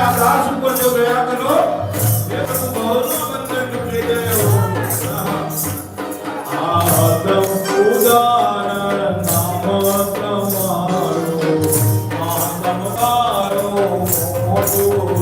આ દાસ ઉપર જો દયા કરો એ પ્રભુ ભવનો બંધન તૂટી ગયો આદમ ઉદાહરણ નામ તમારો આદમ તારો મોટું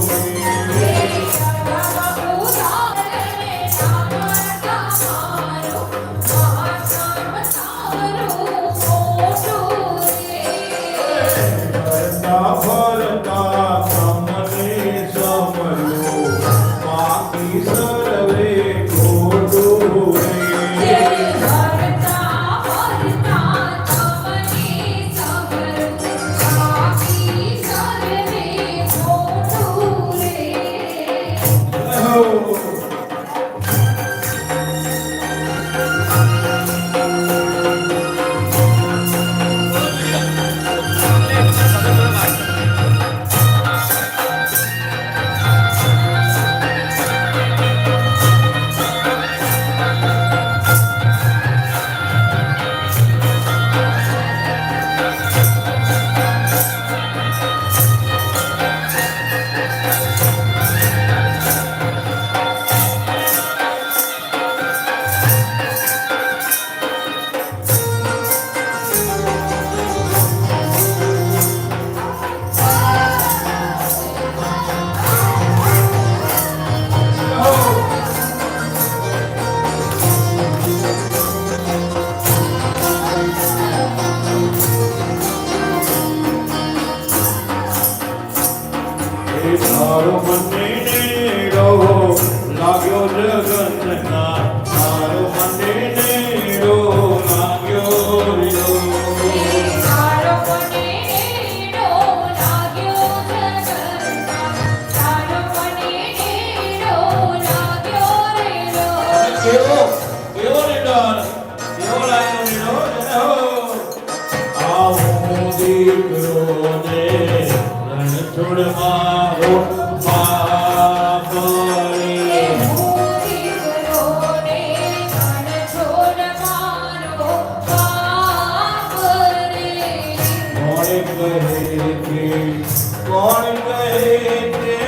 તારો મને નેડો લાગ્યો જગન્ના તારો મને નેડો લાગ્યો રીડો તારો મને નેડો લાગ્યો જગન્ના તારો મને નેડો લાગ્યો રીડો કેવો રીડો કેવો લાગ્યો રીડો આવો દીકરો ને રણ છોડ મારો કોણ કહે છે